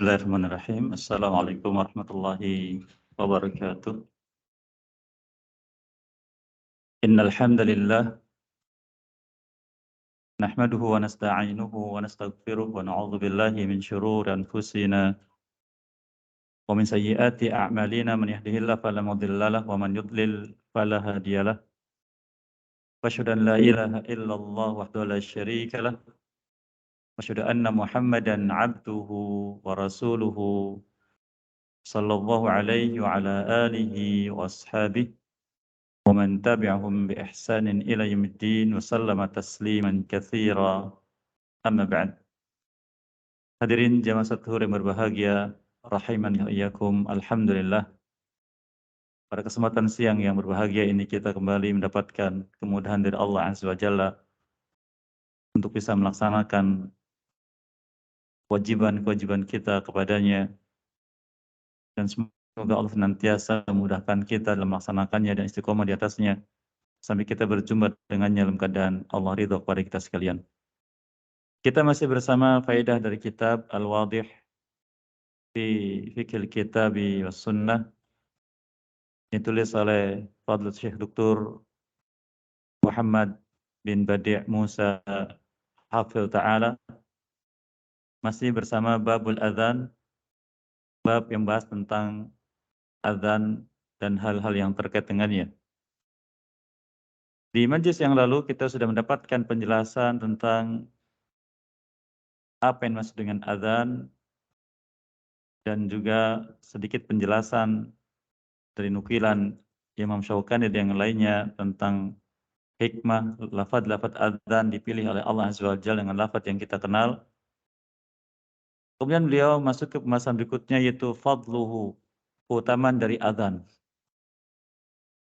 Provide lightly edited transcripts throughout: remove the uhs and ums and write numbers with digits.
Bismillahirrahmanirrahim. Assalamualaikum warahmatullahi wabarakatuh. Innal hamdalillah nahmaduhu wa nasta'inuhu wa nastaghfiruh wa na'udzu billahi min shururi anfusina wa min sayyiati a'malina man yahdihillahu fala mudilla lahu wa man yudlil fala hadiyalah. Wa asyhadu an la ilaha illallah wahdahu la syarika lah wa asyhadu anna Muhammadan 'abduhu wa rasuluhu sallallahu alaihi wa ala alihi wa ashabihi ومن تبعهم بإحسان إلى يوم الدين وسلم تسليما كثيرا أما بعد. Hadirin jamaah Satuhur yang berbahagia, rahimani wa iyyakum. Alhamdulillah, pada kesempatan siang yang berbahagia ini kita kembali mendapatkan kemudahan dari Allah Azza wa Jalla untuk bisa melaksanakan kewajiban-kewajiban kita kepadanya, dan semoga Allah senantiasa memudahkan kita dalam melaksanakannya dan istiqomah di atasnya sampai kita berjumpa dengannya dalam keadaan Allah ridha kepada kita sekalian. Kita masih bersama faedah dari kitab Al-Wadih fi Fiqhil Kitabi was Sunnah, ditulis oleh Fadil Syekh Dr. Muhammad bin Badi' Musa Hafil Ta'ala. Masih bersama Babul Adzan, bab yang bahas tentang adzan dan hal-hal yang terkait dengannya. Di majlis yang lalu kita sudah mendapatkan penjelasan tentang apa yang dimaksud dengan adzan dan juga sedikit penjelasan dari nukilan Imam Syaukani dan yang lainnya tentang hikmah lafaz-lafaz adzan dipilih oleh Allah Azza wa Jalla dengan lafaz yang kita kenal. Kemudian beliau masuk ke pembahasan berikutnya, yaitu fadluhu, keutamaan dari adzan.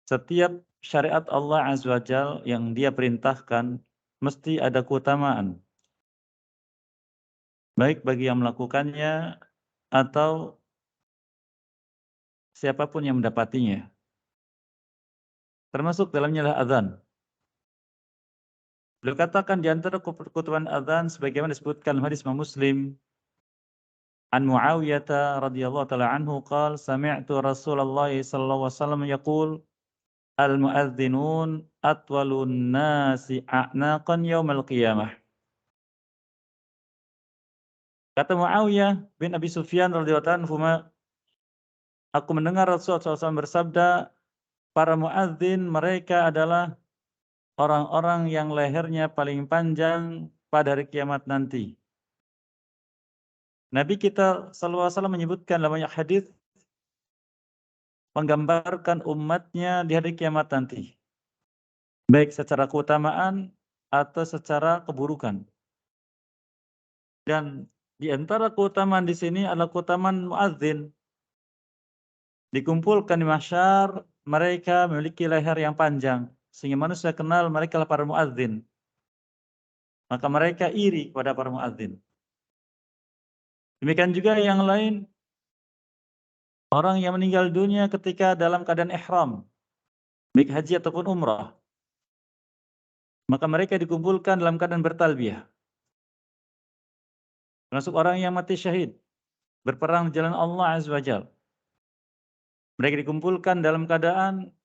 Setiap syariat Allah Azza wa Jalla yang dia perintahkan mesti ada keutamaan, baik bagi yang melakukannya atau siapapun yang mendapatinya. Termasuk dalamnya adalah adzan. Beliau katakan di antara keutamaan adzan sebagaimana disebutkan hadis Imam Muslim an Muawiyah radhiyallahu taala anhu qala sami'tu Rasulullah sallallahu alaihi wasallam yaqul al-muadzdinun atwalun nasi a'naqan yaumal qiyamah. Kata Muawiyah bin Abi Sufyan radhiyallahu anhu, aku mendengar Rasulullah SAW bersabda, para muadzin mereka adalah orang-orang yang lehernya paling panjang pada hari kiamat nanti. Nabi kita sallallahu alaihi wasallam menyebutkan dalam banyak hadis menggambarkan umatnya di hari kiamat nanti, baik secara keutamaan atau secara keburukan. Dan di antara keutamaan di sini adalah keutamaan muadzin. Dikumpulkan di mahsyar, mereka memiliki leher yang panjang sehingga manusia kenal mereka adalah para muadzin. Maka mereka iri kepada para muadzin. Demikian juga yang lain, orang yang meninggal dunia ketika dalam keadaan ihram, baik haji ataupun umrah, maka mereka dikumpulkan dalam keadaan bertalbiyah. Termasuk orang yang mati syahid, berperang di jalan Allah Azza wa Jalla. Mereka dikumpulkan dalam keadaan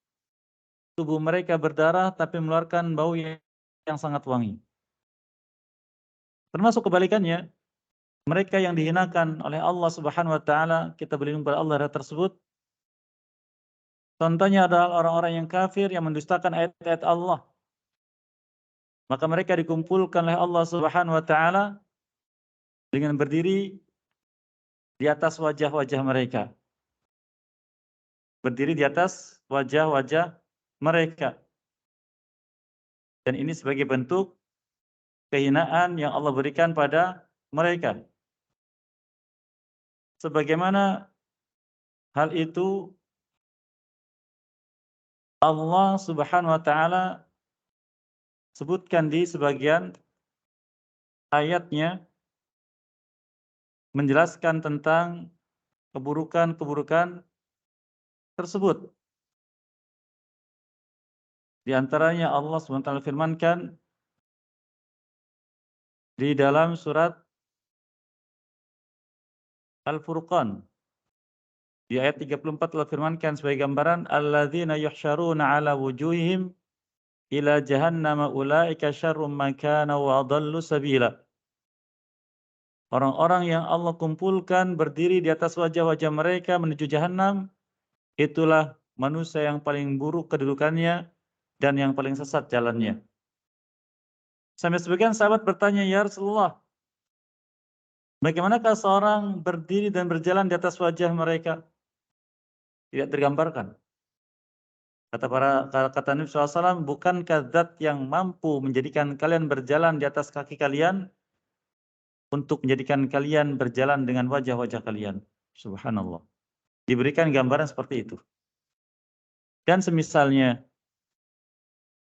tubuh mereka berdarah tapi mengeluarkan bau yang sangat wangi. Termasuk kebalikannya, mereka yang dihinakan oleh Allah Subhanahu wa taala, kita berlindung pada Allah tersebut. Contohnya adalah orang-orang yang kafir yang mendustakan ayat-ayat Allah. Maka mereka dikumpulkan oleh Allah Subhanahu wa taala dengan berdiri di atas wajah-wajah mereka. Berdiri di atas wajah-wajah mereka. Dan ini sebagai bentuk kehinaan yang Allah berikan pada mereka. Sebagaimana hal itu Allah Subhanahu wa taala sebutkan di sebagian ayatnya menjelaskan tentang keburukan-keburukan tersebut. Di antaranya Allah SWT firmankan di dalam surat Al-Furqan. Di ayat 34 Allah firmankan sebagai gambaran, alladzina yuhsyaruna ala wujuhihim ila jahannam ulaika syarrum makana wa adallu sabila. Orang-orang yang Allah kumpulkan berdiri di atas wajah-wajah mereka menuju jahanam, itulah manusia yang paling buruk kedudukannya dan yang paling sesat jalannya. Sampai sebagian sahabat bertanya, ya Rasulullah, bagaimanakah seorang berdiri dan berjalan di atas wajah mereka? Tidak tergambarkan. Kata Nabi SAW, bukankah zat yang mampu menjadikan kalian berjalan di atas kaki kalian untuk menjadikan kalian berjalan dengan wajah-wajah kalian? Subhanallah. Diberikan gambaran seperti itu. Dan semisalnya,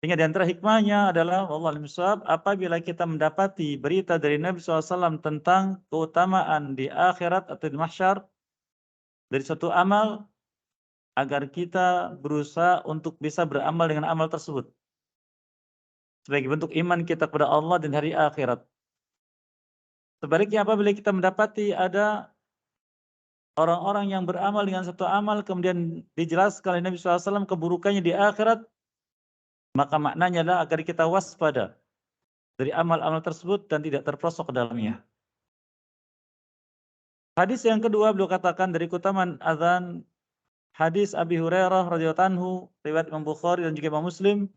sehingga di antara hikmahnya adalah wallahu a'lam bishawab, apabila kita mendapati berita dari Nabi SAW tentang keutamaan di akhirat atau di mahsyar dari suatu amal, agar kita berusaha untuk bisa beramal dengan amal tersebut sebagai bentuk iman kita kepada Allah dan hari akhirat. Sebaliknya apabila kita mendapati ada orang-orang yang beramal dengan satu amal kemudian dijelaskan oleh Nabi SAW keburukannya di akhirat, maka maknanya adalah agar kita waspada dari amal-amal tersebut dan tidak terperosok ke dalamnya. Hadis yang kedua beliau katakan dari keutamaan azan, hadis Abi Hurairah radhiyallahu anhu, riwayat Imam Bukhari dan juga Imam Muslim,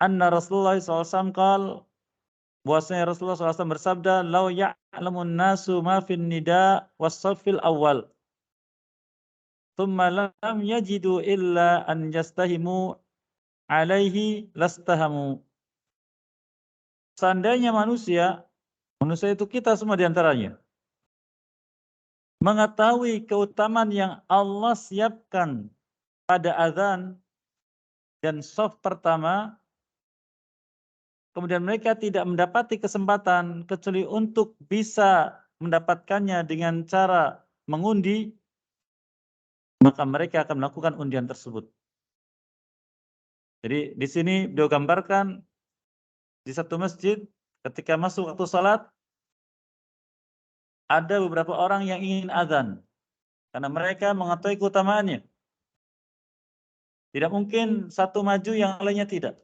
anna Rasulullah SAW qala, bahwasanya Rasulullah SAW bersabda, "Lau ya'lamun nasu ma fin nida was-saffil awal, thumma lam yajidu illa an yastahimu alaihi lastahamu." Seandainya manusia itu kita semua diantaranya, mengetahui keutamaan yang Allah siapkan pada azan dan shaf pertama, kemudian mereka tidak mendapati kesempatan kecuali untuk bisa mendapatkannya dengan cara mengundi, maka mereka akan melakukan undian tersebut. Jadi di sini beliau gambarkan di satu masjid ketika masuk waktu salat ada beberapa orang yang ingin azan karena mereka mengetahui keutamaannya. Tidak mungkin satu maju yang lainnya tidak,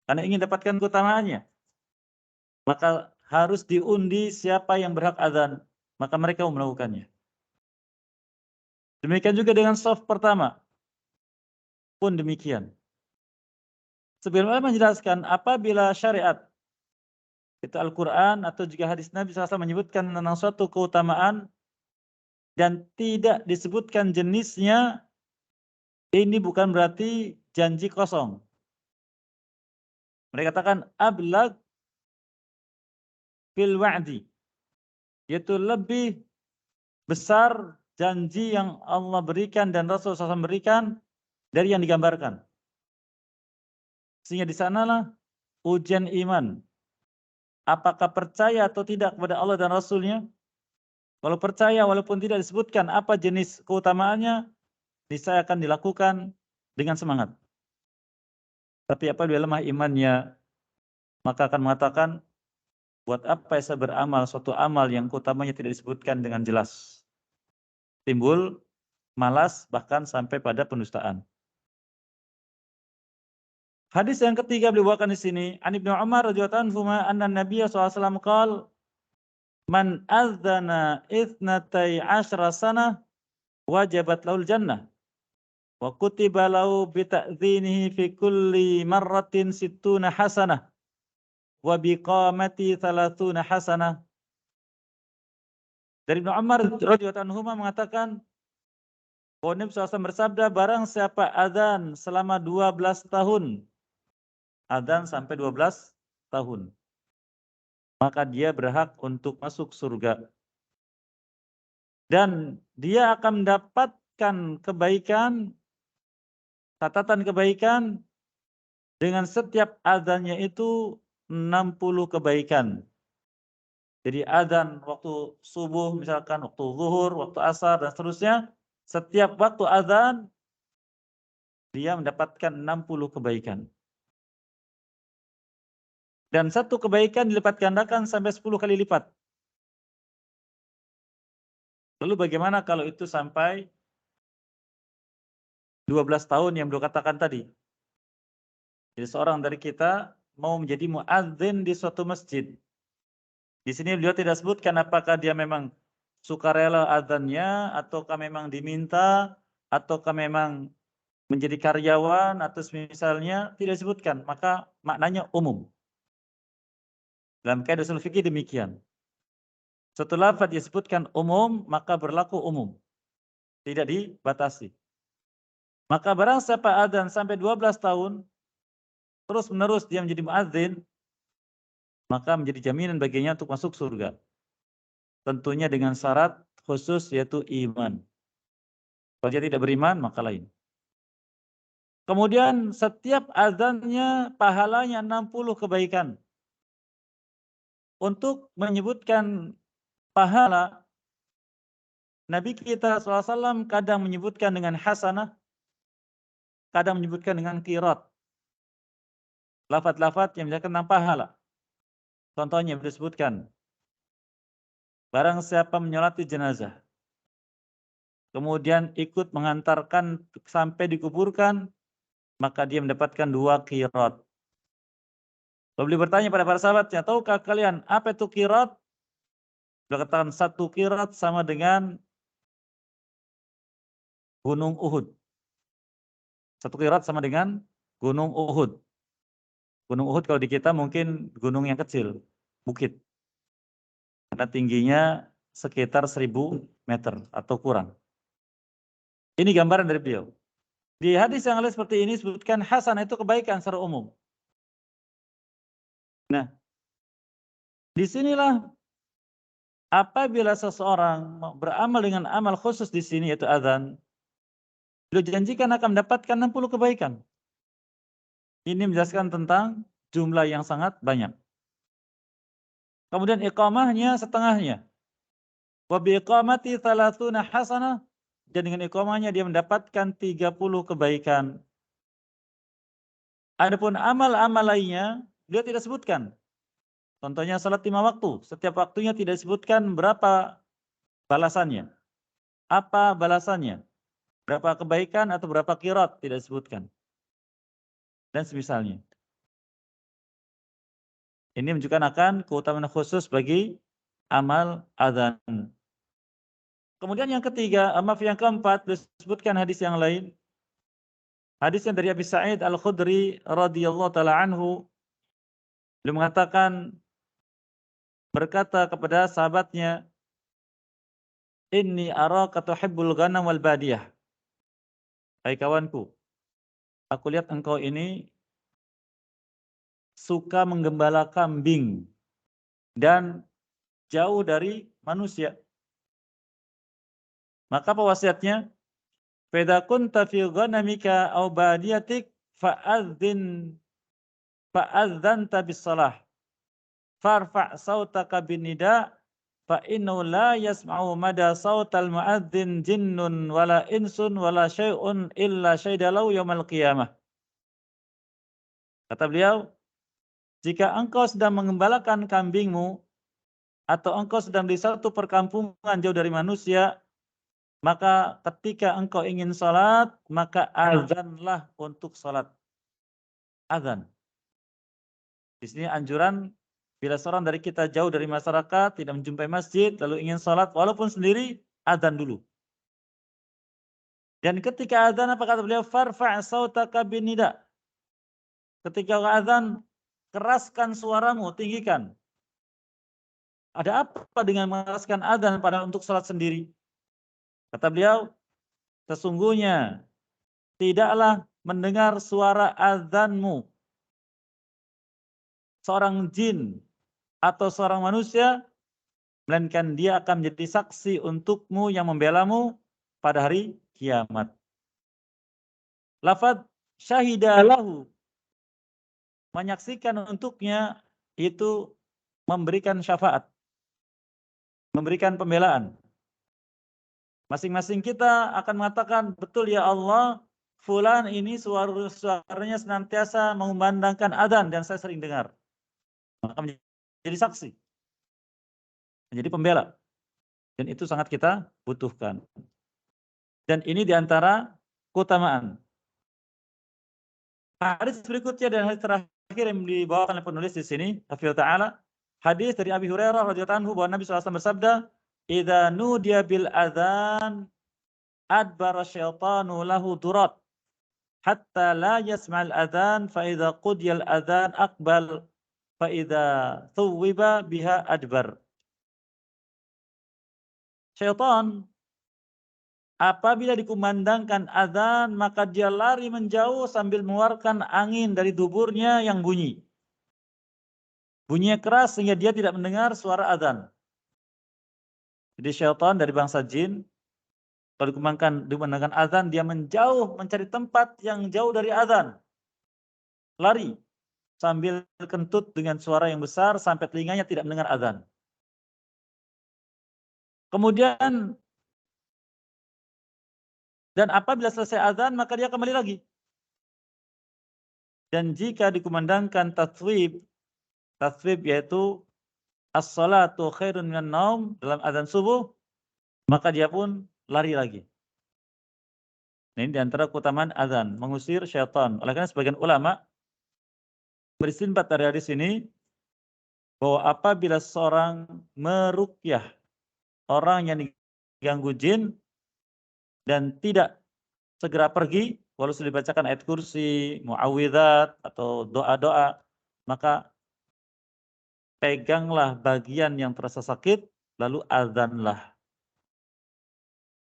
karena ingin dapatkan keutamaannya. Maka harus diundi siapa yang berhak azan, maka mereka melakukannya. Demikian juga dengan shaf pertama pun demikian. Sebelumnya menjelaskan apabila syariat itu Al-Quran atau juga hadis Nabi SAW menyebutkan tentang suatu keutamaan dan tidak disebutkan jenisnya, ini bukan berarti janji kosong. Mereka katakan ablag fil wa'di, yaitu lebih besar janji yang Allah berikan dan Rasul SAW berikan dari yang digambarkan. Sehingga di sanalah ujian iman. Apakah percaya atau tidak kepada Allah dan Rasulnya? Kalau percaya walaupun tidak disebutkan apa jenis keutamaannya, niscaya akan dilakukan dengan semangat. Tapi apabila lemah imannya, maka akan mengatakan, buat apa saya beramal suatu amal yang keutamanya tidak disebutkan dengan jelas. Timbul malas bahkan sampai pada pendustaan. Hadis yang ketiga beliau bawakan di sini, An Ibnu Umar radhiyallahu anhu anna Nabiy SAW qala, "Man adzana itsnatai asyra sanah wajabat lahul jannah wa kutiba lahu bi ta'dzinihi fi kulli marratin sittuna hasanah wa biqamati 30 hasanah." Dari Ibnu Umar radhiyallahu anhu mengatakan bahwa Nabi SAW bersabda, barang siapa azan selama 12 tahun, azan sampai 12 tahun, maka dia berhak untuk masuk surga. Dan dia akan mendapatkan kebaikan, catatan kebaikan, dengan setiap azannya itu 60 kebaikan. Jadi azan waktu subuh, misalkan waktu zuhur, waktu asar, dan seterusnya, setiap waktu azan, dia mendapatkan 60 kebaikan. Dan satu kebaikan dilipat gandakan sampai 10 kali lipat. Lalu bagaimana kalau itu sampai 12 tahun yang beliau katakan tadi? Jadi seorang dari kita mau menjadi muadzin di suatu masjid. Di sini beliau tidak sebutkan apakah dia memang sukarela adzannya, ataukah memang diminta, ataukah memang menjadi karyawan, atau misalnya tidak disebutkan. Maka maknanya umum. Dalam kaidah ushul fikih demikian. Setelah lafaz disebutkan umum, maka berlaku umum. Tidak dibatasi. Maka barang siapa adzan sampai 12 tahun, terus menerus dia menjadi muadzin, maka menjadi jaminan baginya untuk masuk surga. Tentunya dengan syarat khusus yaitu iman. Kalau dia tidak beriman, maka lain. Kemudian setiap azannya pahalanya 60 kebaikan. Untuk menyebutkan pahala, Nabi kita SAW kadang menyebutkan dengan hasanah, kadang menyebutkan dengan qirat. Lafaz-lafaz yang menjelaskan tentang pahala. Contohnya disebutkan, barang siapa menyolati jenazah, kemudian ikut mengantarkan sampai dikuburkan, maka dia mendapatkan 2 qirat. Lalu beliau bertanya pada para sahabatnya, tahukah kalian apa itu qirat? Beliau katakan 1 qirat sama dengan Gunung Uhud. 1 qirat sama dengan Gunung Uhud. Gunung Uhud kalau di kita mungkin gunung yang kecil, bukit. Karena tingginya sekitar 1000 meter atau kurang. Ini gambaran dari beliau. Di hadis yang lain seperti ini disebutkan hasanah itu kebaikan secara umum. Nah, disinilah apabila seseorang beramal dengan amal khusus di sini yaitu adzan, beliau janjikan akan mendapatkan 60 kebaikan. Ini menjelaskan tentang jumlah yang sangat banyak. Kemudian iqamahnya setengahnya. Wa bi iqamati 30 hasanah, dan dengan iqamahnya dia mendapatkan 30 kebaikan. Adapun amal-amal lainnya dia tidak sebutkan. Contohnya salat 5 waktu, setiap waktunya tidak disebutkan berapa balasannya. Apa balasannya? Berapa kebaikan atau berapa qirat tidak disebutkan. Dan semisalnya. Ini menunjukkan akan keutamaan khusus bagi amal adzan. Kemudian yang ketiga, yang keempat disebutkan hadis yang lain. Hadisnya dari Abi Sa'id Al-Khudri radhiyallahu taala anhu. Beliau mengatakan, berkata kepada sahabatnya, "Inni araka tuhibbul ghanam wal badiyah." Hai kawanku, aku lihat engkau ini suka menggembala kambing dan jauh dari manusia. Maka apa wasiatnya? Fa kunta fi ghanamika aw badiyatik fa'adzanta bis salah. Farfa' sautaka bin nida fa innahu la yasma'u mada sautal muadzin jinnun wala insun wala syai'un illa syaidalau yaumil qiyamah. Kata beliau, jika engkau sedang mengembalakan kambingmu atau engkau sedang di satu perkampungan jauh dari manusia, maka ketika engkau ingin salat, maka azanlah untuk salat. Azan. Di sini anjuran bila seorang dari kita jauh dari masyarakat, tidak menjumpai masjid, lalu ingin salat walaupun sendiri, azan dulu. Dan ketika azan apa kata beliau? Farfa' sautaka bin nida. Ketika azan, keraskan suaramu, tinggikan. Ada apa dengan mengeraskan azan padahal untuk salat sendiri? Kata beliau, sesungguhnya tidaklah mendengar suara azanmu seorang jin atau seorang manusia, melainkan dia akan menjadi saksi untukmu yang membelamu pada hari kiamat. Lafaz syahidalahu, menyaksikan untuknya, itu memberikan syafaat, memberikan pembelaan. Masing-masing kita akan mengatakan, betul ya Allah, fulan ini suaranya senantiasa mengumandangkan adzan dan saya sering dengar. Maka menjadi saksi, menjadi pembela. Dan itu sangat kita butuhkan. Dan ini diantara keutamaan. Hadis berikutnya dan hadis terakhir yang dibawakan oleh penulis di sini, hafizhu ta'ala, hadis dari Abi Hurairah radhiyallahu anhu bahwa Nabi SAW bersabda, "Idza nudiya bil adzan adbara syaitanu lahu durat hatta la yasma'al adzan fa idza qudiyal adzan aqbal fa idza thuwiba biha adbar." Syaitan apabila dikumandangkan azan, maka dia lari menjauh sambil mengeluarkan angin dari duburnya yang bunyi. Bunyinya keras sehingga dia tidak mendengar suara azan. Jadi syaitan dari bangsa jin, kalau dikumandangkan azan, dia menjauh mencari tempat yang jauh dari azan. Lari sambil kentut dengan suara yang besar sampai telinganya tidak mendengar azan. Kemudian dan apabila selesai azan maka dia kembali lagi. Dan jika dikumandangkan tathwib yaitu as-salatu khairun minan naum dalam azan subuh, maka dia pun lari lagi. Nah, ini diantara keutamaan azan, mengusir syaitan. Oleh karena sebagian ulama beristinbat dari hadis ini bahwa apabila seorang meruqyah orang yang diganggu jin dan tidak segera pergi, walau sudah dibacakan ayat kursi, muawwidzat atau doa-doa, maka peganglah bagian yang terasa sakit, lalu azanlah.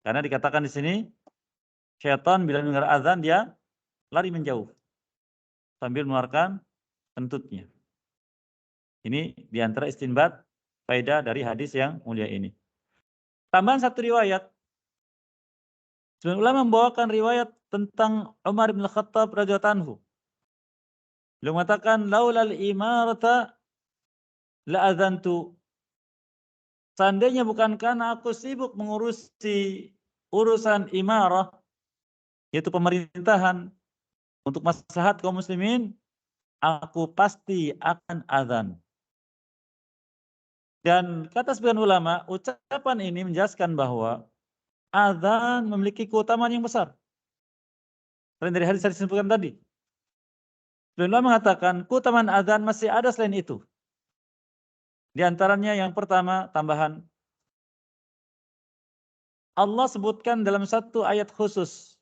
Karena dikatakan di sini, syaitan bila mendengar azan dia lari menjauh sambil mengeluarkan kentutnya. Ini diantara istinbat faedah dari hadis yang mulia ini. Tambahan satu riwayat. Sebagian ulama membawakan riwayat tentang Umar bin Khattab radhiyallahu anhu. Beliau mengatakan, laulal imarata la adzantu. Seandainya bukan karena aku sibuk mengurusi urusan imarah, yaitu pemerintahan untuk maslahat kaum muslimin, aku pasti akan azan. Dan kata sebagian ulama, ucapan ini menjelaskan bahwa azan memiliki keutamaan yang besar. Selain dari hadis yang disebutkan tadi. Sebagian ulama mengatakan keutamaan azan masih ada selain itu. Di antaranya yang pertama, tambahan. Allah sebutkan dalam satu ayat khusus.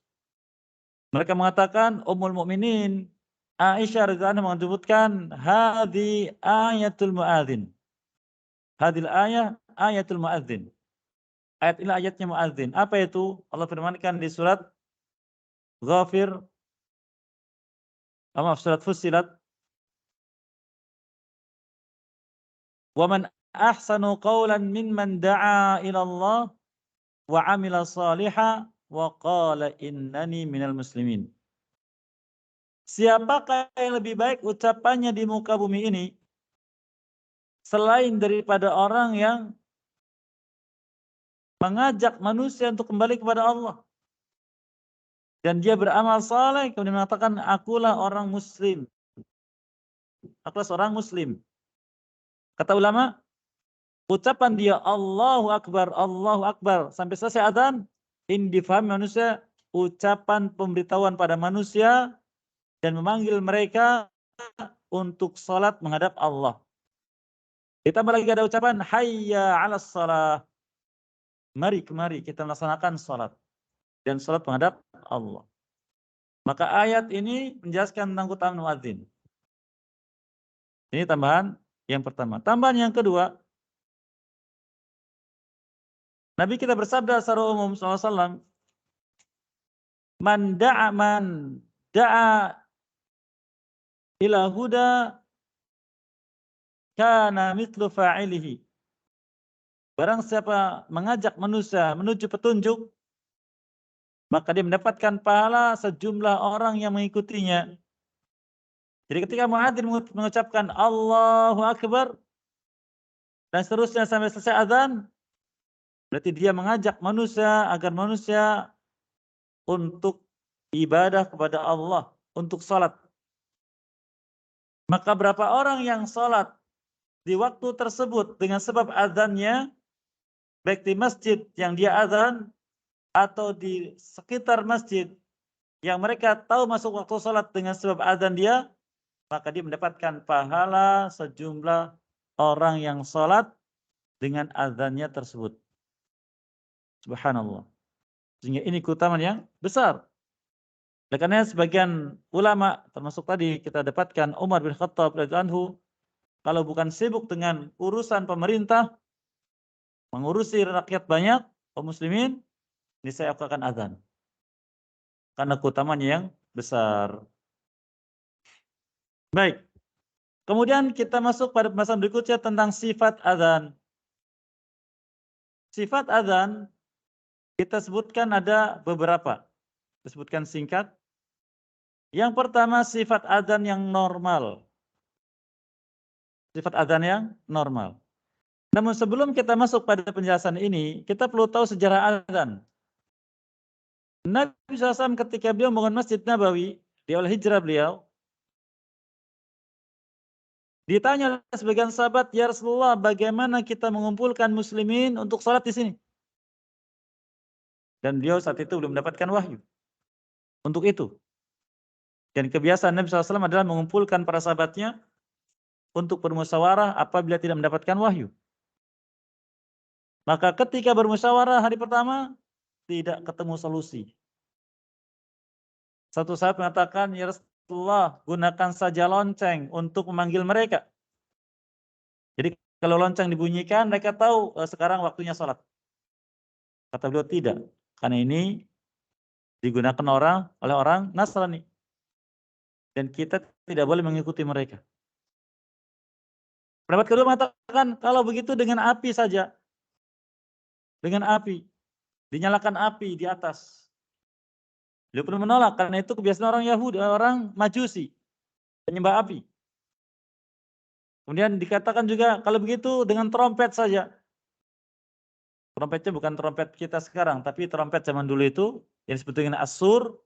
Mereka mengatakan Ummul Mukminin Aisyah radhiyallahu anha menyebutkan hadhi ayatul muadzin. Hadil ayah ayatul muadzin. Ayat ini ayatnya muadzin. Apa itu? Allah firmankan di surat Ghafir, surat Fussilat. Wa man ahsanu qawlan mimman da'a ila Allah wa 'amila shalihan wa qala innani minal muslimin. Siapakah yang lebih baik ucapannya di muka bumi ini selain daripada orang yang mengajak manusia untuk kembali kepada Allah dan dia beramal saleh kemudian mengatakan akulah orang muslim. Akulah seorang muslim. Kata ulama, ucapan dia Allahu Akbar sampai selesai azan, ini difahami manusia ucapan pemberitahuan pada manusia dan memanggil mereka untuk salat menghadap Allah. Ditambah lagi ada ucapan hayya 'alas shalah. Mari kemari kita melaksanakan salat dan salat menghadap Allah. Maka ayat ini menjelaskan tentang keutamaan muadzin. Ini tambahan yang pertama. Tambahan yang kedua, Nabi kita bersabda secara umum SAW, man da'a ila huda kana mithlu fa'ilihi. Barang siapa mengajak manusia menuju petunjuk, maka dia mendapatkan pahala sejumlah orang yang mengikutinya. Jadi ketika muadzin mengucapkan Allahu Akbar dan seterusnya sampai selesai azan, berarti dia mengajak manusia agar manusia untuk ibadah kepada Allah, untuk salat. Maka berapa orang yang salat di waktu tersebut dengan sebab azannya, baik di masjid yang dia azan atau di sekitar masjid yang mereka tahu masuk waktu sholat dengan sebab azan dia, maka dia mendapatkan pahala sejumlah orang yang sholat dengan azannya tersebut. Subhanallah. Sehingga ini keutamaan yang besar. Oleh karena sebagian ulama, termasuk tadi kita dapatkan Umar bin Khattab radhiyallahu anhu, kalau bukan sibuk dengan urusan pemerintah, mengurusi rakyat banyak, kaum muslimin, niscaya akan azan. Karena keutamaannya yang besar. Baik. Kemudian kita masuk pada pembahasan berikutnya tentang sifat azan. Sifat azan kita sebutkan ada beberapa. Disebutkan singkat. Yang pertama sifat azan yang normal. Sifat azan yang normal. Namun sebelum kita masuk pada penjelasan ini, kita perlu tahu sejarah azan. Nabi SAW ketika beliau membangun Masjid Nabawi, di awal hijrah beliau, ditanya oleh sebagian sahabat, "Ya Rasulullah, bagaimana kita mengumpulkan muslimin untuk salat di sini?" Dan beliau saat itu belum mendapatkan wahyu untuk itu. Dan kebiasaan Nabi SAW adalah mengumpulkan para sahabatnya untuk bermusyawarah apabila tidak mendapatkan wahyu. Maka ketika bermusyawarah hari pertama, tidak ketemu solusi. Satu sahabat mengatakan, "Ya Rasulullah, gunakan saja lonceng untuk memanggil mereka." Jadi kalau lonceng dibunyikan, mereka tahu sekarang waktunya sholat. Kata beliau, tidak. Karena ini digunakan oleh orang Nasrani. Dan kita tidak boleh mengikuti mereka. Pendapat kedua mengatakan, kalau begitu dengan api saja. Dengan api. Dinyalakan api di atas. Beliau pun menolak, karena itu kebiasaan orang Yahudi, orang Majusi. Penyembah api. Kemudian dikatakan juga, kalau begitu dengan trompet saja. Trompetnya bukan trompet kita sekarang, tapi trompet zaman dulu itu, yang disebut dengan asur,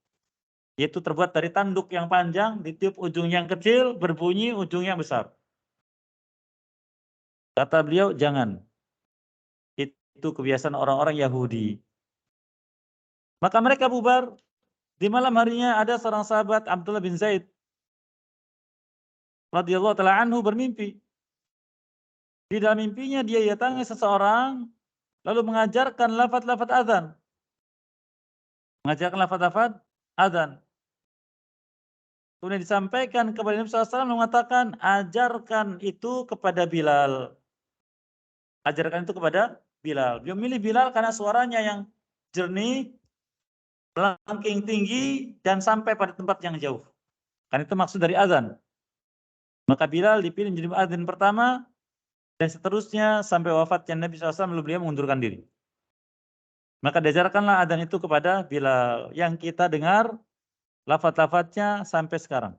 yaitu terbuat dari tanduk yang panjang, ditiup ujung yang kecil, berbunyi ujung yang besar. Kata beliau, jangan. Itu kebiasaan orang-orang Yahudi. Maka mereka bubar. Di malam harinya ada seorang sahabat Abdullah bin Zaid radhiyallahu taala anhu bermimpi. Di dalam mimpinya dia datangi seseorang lalu mengajarkan lafaz-lafaz azan. Mengajarkan lafaz-lafaz azan. Kemudian disampaikan kepada Nabi SAW mengatakan, ajarkan itu kepada Bilal. Ajarkan itu kepada Bilal. Beliau milih Bilal karena suaranya yang jernih, melengking tinggi, dan sampai pada tempat yang jauh. Kan itu maksud dari azan. Maka Bilal dipilih menjadi muadzin pertama, dan seterusnya sampai wafatnya Nabi SAW lalu beliau mengundurkan diri. Maka diajarkanlah azan itu kepada Bilal. Yang kita dengar lafaz-lafaznya sampai sekarang.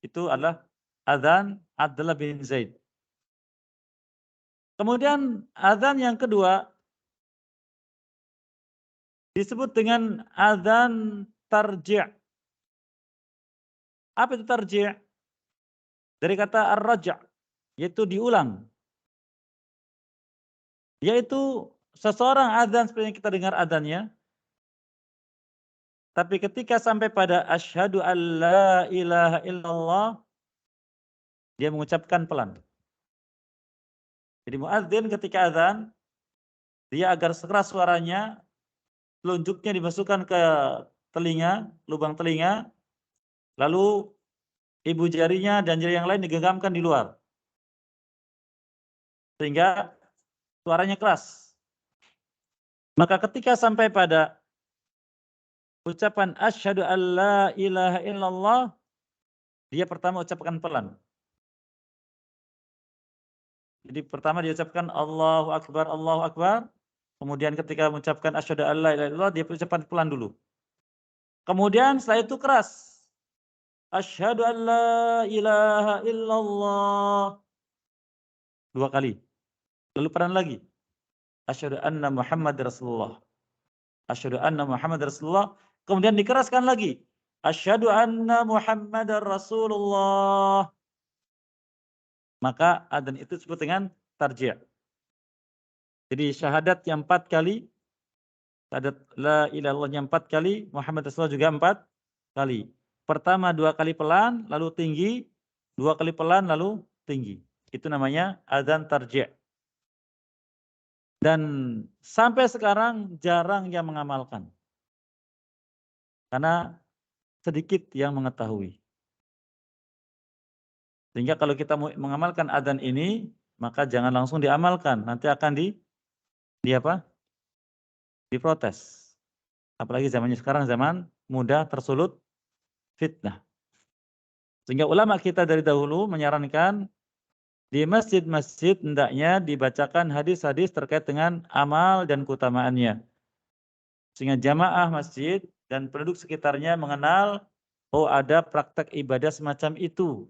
Itu adalah azan Abdullah bin Zaid. Kemudian azan yang kedua disebut dengan azan tarji'. Apa itu tarji'? Dari kata ar-raja', yaitu diulang. Yaitu seseorang azan seperti yang kita dengar azannya, tapi ketika sampai pada asyhadu alla ilaha illallah, dia mengucapkan pelan. Jadi muadzin ketika azan, dia agar sekeras suaranya, telunjuknya dimasukkan ke telinga, lubang telinga, lalu ibu jarinya dan jari yang lain digenggamkan di luar. Sehingga suaranya keras. Maka ketika sampai pada ucapan asyhadu alla ilaha illallah, dia pertama ucapkan pelan. Jadi pertama dia ucapkan Allahu Akbar, Allahu Akbar. Kemudian ketika mengucapkan asyhadu alla ilaha illallah, dia ucapkan pelan dulu. Kemudian setelah itu keras. Asyhadu alla ilaha illallah. 2 kali. Lalu pelan lagi. Asyhadu anna Muhammad Rasulullah. Asyhadu anna Muhammad Rasulullah. Kemudian dikeraskan lagi. Asyhadu anna Muhammadar Rasulullah. Maka adzan itu disebut dengan tarji'. Jadi syahadat yang 4 kali, syahadat la ilaha illallah-nya 4 kali, Muhammad Rasulullah juga 4 kali. Pertama 2 kali pelan, lalu tinggi, 2 kali pelan, lalu tinggi. Itu namanya adzan tarji'. Dan sampai sekarang jarang yang mengamalkan. Karena sedikit yang mengetahui. Sehingga kalau kita mau mengamalkan adzan ini, maka jangan langsung diamalkan. Nanti akan di apa? Diprotes. Apalagi zamannya sekarang zaman mudah tersulut fitnah. Sehingga ulama kita dari dahulu menyarankan di masjid-masjid hendaknya dibacakan hadis-hadis terkait dengan amal dan keutamaannya. Sehingga jamaah masjid dan penduduk sekitarnya mengenal, oh ada praktek ibadah semacam itu.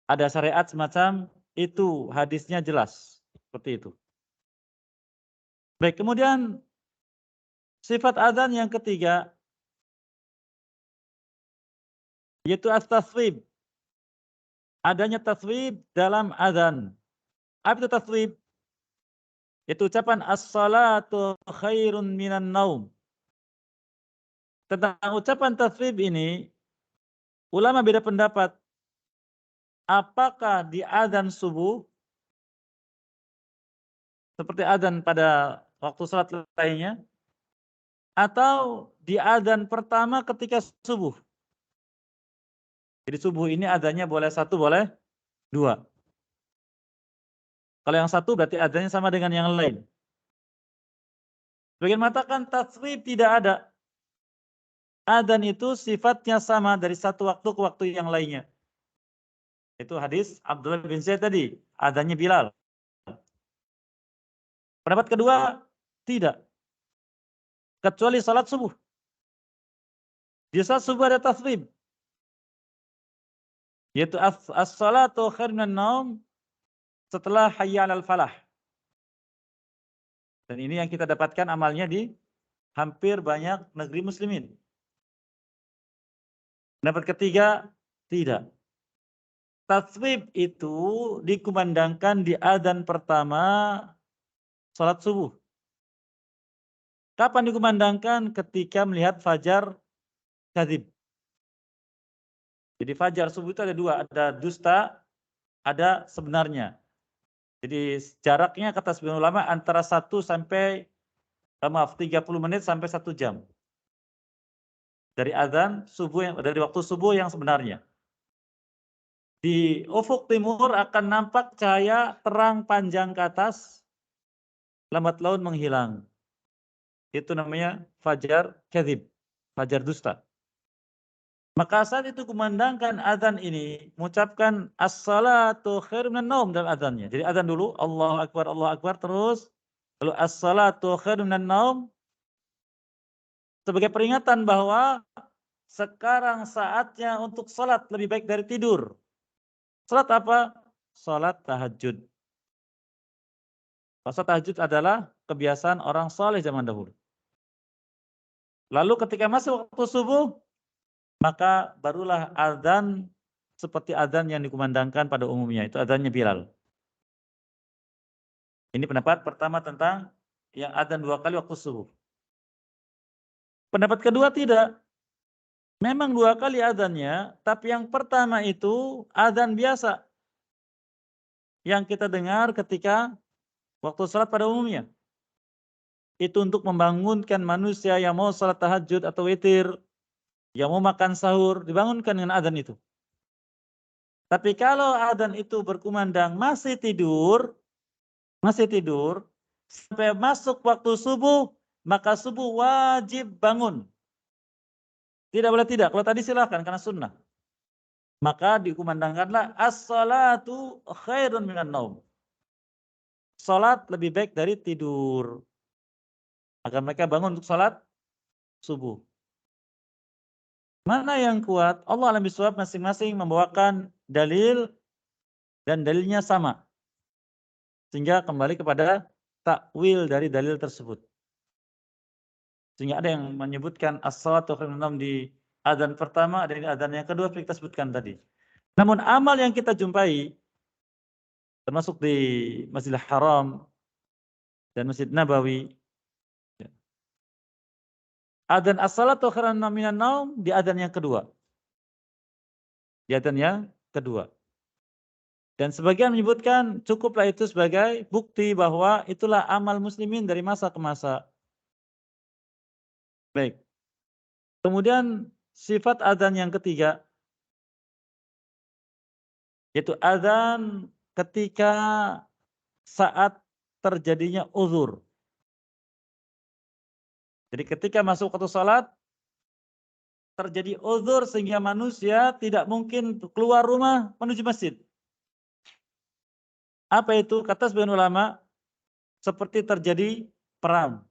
Ada syariat semacam itu, hadisnya jelas. Seperti itu. Baik, kemudian sifat adzan yang ketiga, yaitu at-taswib. Adanya taswib dalam adzan. Apa itu taswib? Itu ucapan as-salatu khairun minan naum. Tentang ucapan taswib ini, ulama beda pendapat. Apakah di adzan subuh seperti adzan pada waktu salat lainnya, atau di adzan pertama ketika subuh? Jadi subuh ini adzannya boleh 1, boleh 2. Kalau yang 1 berarti adzannya sama dengan yang lain. Sebagian mengatakan taswib tidak ada. Adzan itu sifatnya sama dari satu waktu ke waktu yang lainnya. Itu hadis Abdullah bin Zaid tadi, adzannya Bilal. Pendapat kedua, tidak. Kecuali salat subuh. Di salat subuh ada taswib. Yaitu as-salatu khairun minan naum setelah hayya 'alal falah. Dan ini yang kita dapatkan amalnya di hampir banyak negeri muslimin. Pendapat ketiga, tidak. Taswib itu dikumandangkan di adzan pertama salat subuh. Kapan dikumandangkan? Ketika melihat fajar kadzib. Jadi fajar subuh itu ada 2, ada dusta, ada sebenarnya. Jadi jaraknya kata sebagian ulama antara 1 sampai 30 menit sampai 1 jam. Dari adzan subuh dari waktu subuh yang sebenarnya. Di ufuk timur akan nampak cahaya terang panjang ke atas, lambat laun menghilang. Itu namanya fajar kadzib, fajar dusta. Maka saat itu kumandangkan adzan ini, mengucapkan as-salatu khairun minan naum dalam adzannya. Jadi adzan dulu, Allahu Akbar, terus lalu as-salatu khairun minan naum sebagai peringatan bahwa sekarang saatnya untuk salat lebih baik dari tidur. Salat apa? Salat tahajud. Salat tahajud adalah kebiasaan orang saleh zaman dahulu. Lalu ketika masuk waktu subuh, maka barulah adzan seperti adzan yang dikumandangkan pada umumnya, itu adzannya Bilal. Ini pendapat pertama tentang yang adzan 2 kali waktu subuh. Pendapat kedua tidak. Memang 2 kali adzannya, tapi yang pertama itu adzan biasa. Yang kita dengar ketika waktu salat pada umumnya. Itu untuk membangunkan manusia yang mau salat tahajud atau witir, yang mau makan sahur, dibangunkan dengan adzan itu. Tapi kalau adzan itu berkumandang masih tidur sampai masuk waktu subuh, maka subuh wajib bangun. Tidak boleh tidak. Kalau tadi silahkan karena sunnah. Maka dikumandangkanlah as-salatu khairun minan naum. Salat lebih baik dari tidur. Agar mereka bangun untuk salat subuh. Mana yang kuat? Allah alam bisawab, masing-masing membawakan dalil dan dalilnya sama. Sehingga kembali kepada takwil dari dalil tersebut. Sehingga ada yang menyebutkan as-salatu khairun minan naum di adzan pertama, ada di adzan yang kedua yang kita sebutkan tadi. Namun amal yang kita jumpai termasuk di Masjidil Haram dan Masjid Nabawi. Ya. Adzan as-salatu khairum minan naum di adzan yang kedua. Di adzan yang kedua. Dan sebagian menyebutkan cukuplah itu sebagai bukti bahwa itulah amal muslimin dari masa ke masa. Baik. Kemudian sifat adzan yang ketiga, yaitu adzan ketika saat terjadinya uzur. Jadi ketika masuk waktu salat, terjadi uzur sehingga manusia tidak mungkin keluar rumah menuju masjid. Apa itu? Kata sebagian ulama, seperti terjadi perang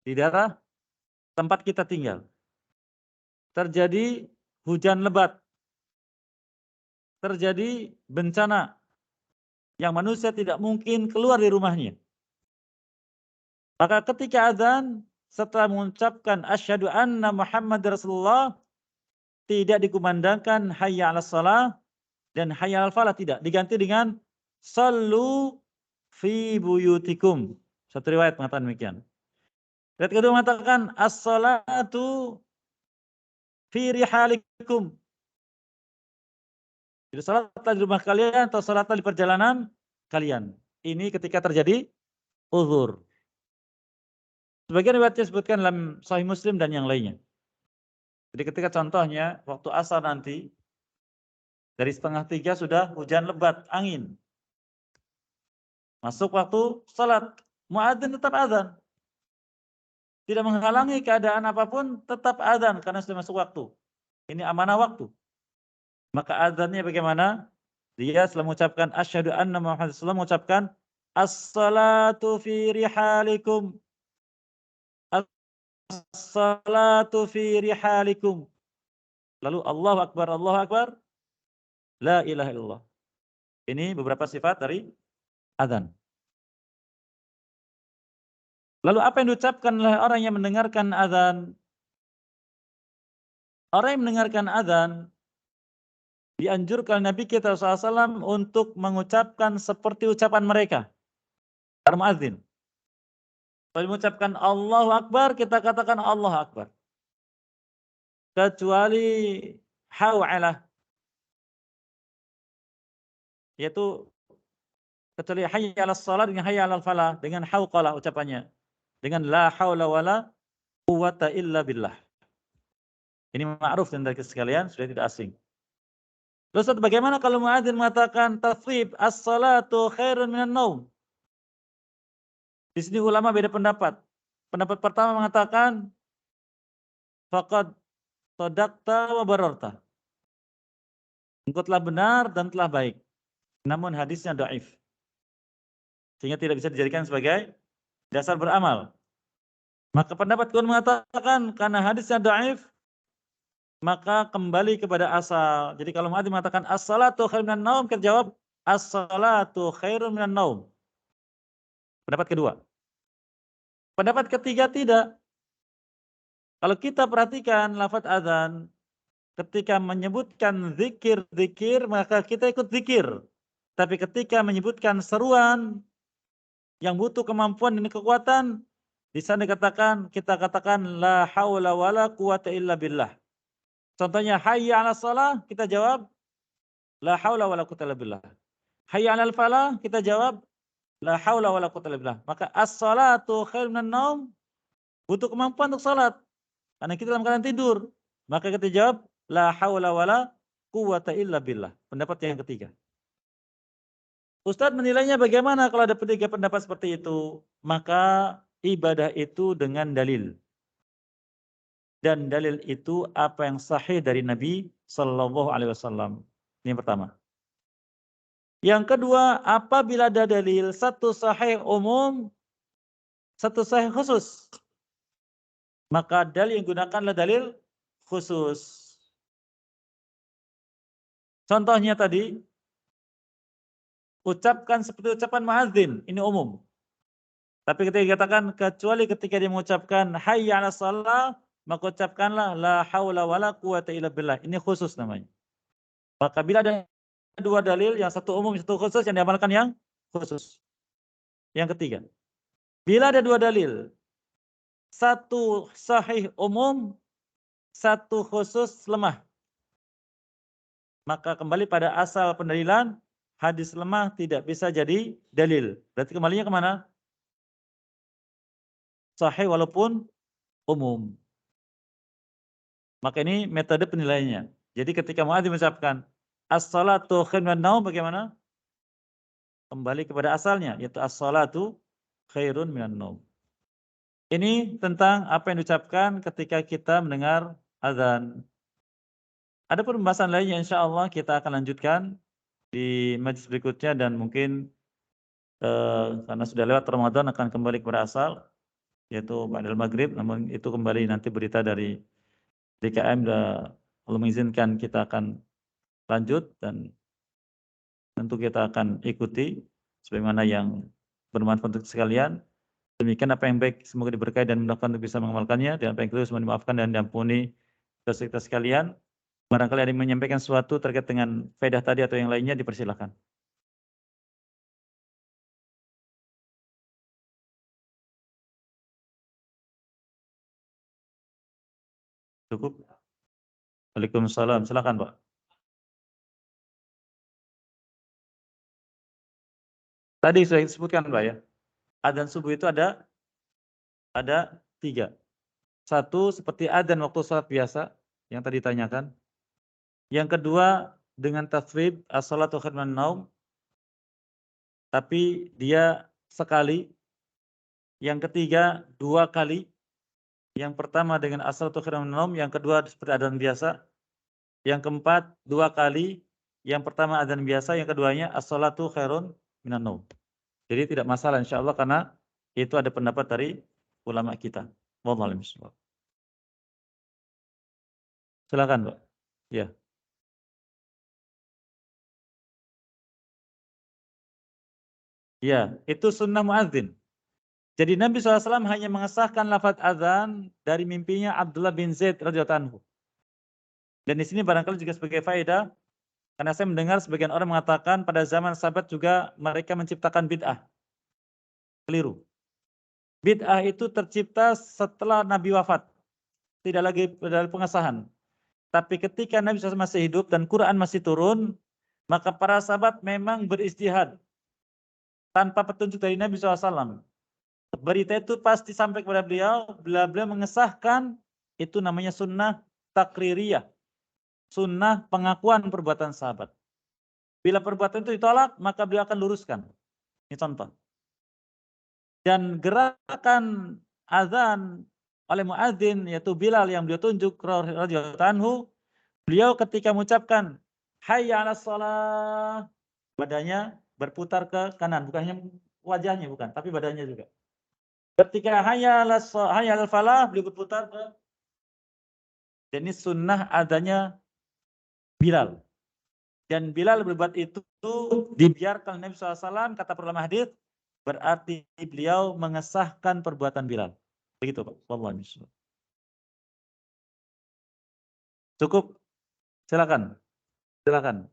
di daerah tempat kita tinggal. Terjadi hujan lebat. Terjadi bencana yang manusia tidak mungkin keluar dari rumahnya. Maka ketika azan, setelah mengucapkan asyhadu anna Muhammad Rasulullah, tidak dikumandangkan hayya 'alas shalah dan hayya 'alal falah, tidak. Diganti dengan sallu fi buyutikum. Satu riwayat mengatakan demikian. Riwayat kedua mengatakan as-salatu fi rihalikum. Jadi salatlah di rumah kalian atau salatlah di perjalanan kalian. Ini ketika terjadi uzur. Sebagian riwayat disebutkan dalam Sahih Muslim dan yang lainnya. Jadi ketika contohnya waktu asar nanti dari 2:30 sudah hujan lebat, angin. Masuk waktu salat, muadzin tetap azan. Tidak menghalangi keadaan apapun, tetap azan karena sudah masuk waktu. Ini amanah waktu. Maka azannya bagaimana? Dia setelah mengucapkan asyhadu anna Muhammad Rasulullah mengucapkan as-salatu fi rihalikum. As-salatu fi rihalikum. Lalu Allahu Akbar, la ilaha illallah. Ini beberapa sifat dari azan. Lalu apa yang diucapkan oleh orang yang mendengarkan azan? Orang yang mendengarkan azan dianjurkan Nabi kita SAW untuk mengucapkan seperti ucapan mereka. Para muadzin. Kalau mengucapkan Allahu Akbar, kita katakan Allahu Akbar. Kecuali haw'alah. Yaitu kecuali hayya 'alas shalah dengan hayya 'alal falah, dengan hauqalah ucapannya. Dengan la haula wala quwwata illa billah. Ini ma'ruf dan dari sekalian sudah tidak asing. Terus bagaimana kalau muadzin mengatakan tafrib as-salatu khairun minan naum? Di sini ulama beda pendapat. Pendapat pertama mengatakan faqad shadaqta wa bararta. Engkau telah benar dan telah baik. Namun hadisnya dhaif. Sehingga tidak bisa dijadikan sebagai dasar beramal. Maka pendapat kedua mengatakan karena hadisnya dhaif, maka kembali kepada asal. Jadi kalau muadzin mengatakan as-salatu khairun minan naum, kita jawab as-salatu khairun minan naum. Pendapat kedua. Pendapat ketiga tidak. Kalau kita perhatikan lafaz azan, ketika menyebutkan zikir-zikir, maka kita ikut zikir. Tapi ketika menyebutkan seruan yang butuh kemampuan dan kekuatan, di sana dikatakan, kita katakan la haula wala quwata illa billah. Contohnya hayya 'alas shalah, kita jawab la haula wala quwata illa billah. Hayya 'alal falah, kita jawab la haula wala quwata illa billah. Maka as-salatu khairun minan naum, butuh kemampuan untuk salat. Karena kita dalam keadaan tidur. Maka kita jawab la haula wala quwata illa billah. Pendapat yang ketiga. Ustadz menilainya bagaimana kalau ada tiga pendapat seperti itu? Maka ibadah itu dengan dalil. Dan dalil itu apa yang sahih dari Nabi Sallallahu Alaihi Wasallam. Ini yang pertama. Yang kedua, apabila ada dalil satu sahih umum, satu sahih khusus, maka dalil yang digunakan adalah dalil khusus. Contohnya tadi, ucapkan seperti ucapan muadzin, ini umum. Tapi ketika dikatakan kecuali ketika dia mengucapkan hayya 'alas shalah, maka ucapkanlah la haula wala quwata illa billah. Ini khusus namanya. Maka bila ada dua dalil, yang satu umum, yang satu khusus, yang diamalkan yang khusus. Yang ketiga, bila ada dua dalil, satu sahih umum, satu khusus lemah, maka kembali pada asal pendalilan, hadis lemah tidak bisa jadi dalil. Berarti kembalinya kemana? Sahih walaupun umum. Maka ini metode penilaiannya. Jadi ketika Muadz mengucapkan as-salatu khairun minan naum, bagaimana? Kembali kepada asalnya, yaitu as-salatu khairun minan naum. Ini tentang apa yang diucapkan ketika kita mendengar azan. Ada pembahasan lainnya insyaallah kita akan lanjutkan di majelis berikutnya, dan mungkin karena sudah lewat Ramadan akan kembali kepada asal, yaitu ba'dal maghrib, namun itu kembali nanti berita dari DKM, kalau mengizinkan kita akan lanjut, dan tentu kita akan ikuti sebagaimana yang bermanfaat untuk sekalian. Demikian apa yang baik semoga diberkahi dan mudah-mudahan untuk bisa mengamalkannya, dan apa yang keliru semoga dimaafkan dan diampuni dosa kita sekalian. Barangkali ada yang menyampaikan sesuatu terkait dengan faedah tadi atau yang lainnya, dipersilakan. Cukup? Waalaikumsalam. Silakan, Pak. Tadi sudah disebutkan, Pak, ya. Adzan subuh itu ada 3. Satu seperti adzan waktu salat biasa yang tadi ditanyakan. Yang kedua dengan tasrif as-salatu khairun minan naum, tapi dia sekali. Yang ketiga 2 kali. Yang pertama dengan as-salatu khairun minan naum, yang kedua seperti adzan biasa. Yang keempat 2 kali. Yang pertama adzan biasa, yang keduanya as-salatu khairun minan naum. Jadi tidak masalah insyaallah, karena itu ada pendapat dari ulama kita. Wallahu a'lam bishawab. Silakan, Pak. Ya. Ya, itu sunnah muadzin. Jadi Nabi SAW hanya mengesahkan lafaz azan dari mimpinya Abdullah bin Zaid radhiyallahu anhu. Dan di sini barangkali juga sebagai faedah, karena saya mendengar sebagian orang mengatakan pada zaman sahabat juga mereka menciptakan bid'ah. Keliru. Bid'ah itu tercipta setelah Nabi wafat. Tidak lagi dari pengesahan. Tapi ketika Nabi SAW masih hidup dan Quran masih turun, maka para sahabat memang beristihad tanpa petunjuk dari Nabi SAW. Berita itu pasti sampai kepada beliau, beliau mengesahkan, itu namanya sunnah takririyah, sunnah pengakuan perbuatan sahabat. Bila perbuatan itu ditolak, maka beliau akan luruskan. Ini contoh. Dan gerakan azan oleh muadzin, yaitu Bilal yang beliau tunjuk radhiyallahu anhu, beliau ketika mengucapkan hayya 'alas shalah, badannya berputar ke kanan, bukan hanya wajahnya, bukan, tapi badannya juga. Ketika hayya 'alal falah, beliau berputar ke. Dan ini sunnah adanya Bilal. Dan Bilal berbuat itu dibiarkan Nabi SAW, kata para ulama hadis, berarti beliau mengesahkan perbuatan Bilal. Begitu, Pak. Wallahu a'lam. Cukup? Silakan. Silakan.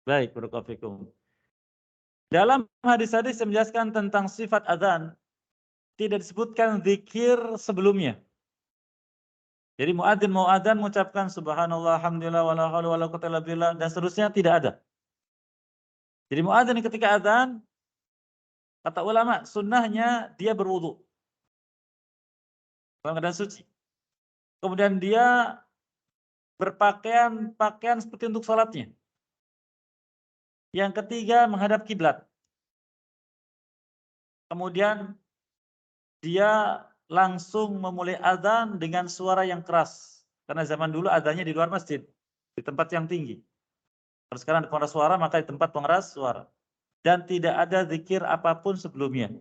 Baik, barakallahu fikum. Dalam hadis-hadis yang menjelaskan tentang sifat azan, tidak disebutkan zikir sebelumnya. Jadi muadzin mau adzan mengucapkan subhanallah, alhamdulillah, wala haula wala quwwata illa billah, dan seterusnya, tidak ada. Jadi muadzin ketika adzan, kata ulama, sunnahnya dia berwudu dalam keadaan suci. Kemudian dia pakaian seperti untuk salatnya. Yang ketiga menghadap kiblat. Kemudian dia langsung memulai adzan dengan suara yang keras. Karena zaman dulu adzannya di luar masjid, di tempat yang tinggi. Kalau sekarang ada pengeras suara, maka di tempat pengeras suara. Dan tidak ada zikir apapun sebelumnya.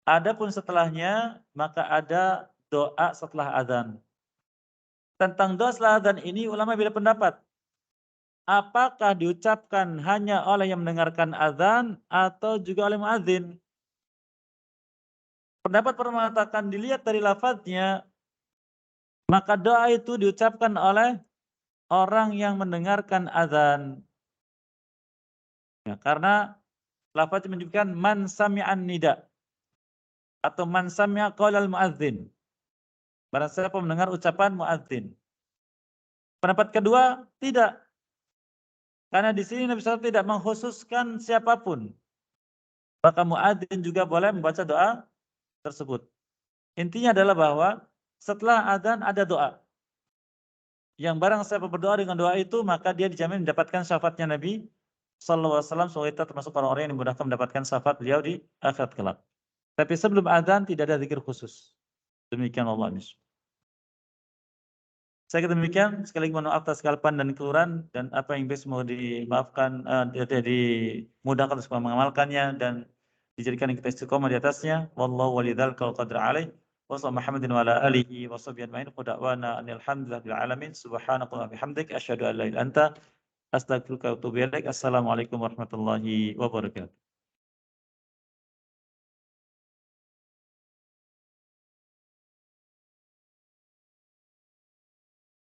Adapun setelahnya, maka ada doa setelah adzan. Tentang doa setelah adzan ini ulama beda pendapat. Apakah diucapkan hanya oleh yang mendengarkan adzan atau juga oleh muadzin? Pendapat para mengatakan dilihat dari lafadznya, maka doa itu diucapkan oleh orang yang mendengarkan azan. Ya, karena lafaz menunjukkan man sami'an nida atau man sami'a qaulal muadzin. Barang siapa mendengar ucapan muadzin. Pendapat kedua, tidak. Karena di sini Nabi SAW tidak mengkhususkan siapapun. Maka muadzin juga boleh membaca doa tersebut. Intinya adalah bahwa setelah adzan ada doa. Yang barang siapa berdoa dengan doa itu, maka dia dijamin mendapatkan syafaatnya Nabi sallallahu alaihi wasallam, semoga kita termasuk orang-orang yang dimudahkan mendapatkan syafaat beliau di akhirat kelak. Tapi sebelum adzan tidak ada zikir khusus. Demikian Allah. Saya kira demikian, sekali lagi mohon maaf atas kesalahan dan kekurangan, dan apa yang bisa mau dimaafkan, dimudahkan untuk mengamalkannya dan dijadikan kita istiqomah di atasnya. Wallahu walidzalika wal qadru alaih. Wa sallallahu Muhammadin wa ala alihi wa sahbihi ajma'in. Wa da'wana anil hamdulillahi alamin. Subhanakallahumma wa bihamdik asyhadu an la ilaha illa anta astaghfiruka wa atubu ilaik. Assalamualaikum warahmatullahi wabarakatuh.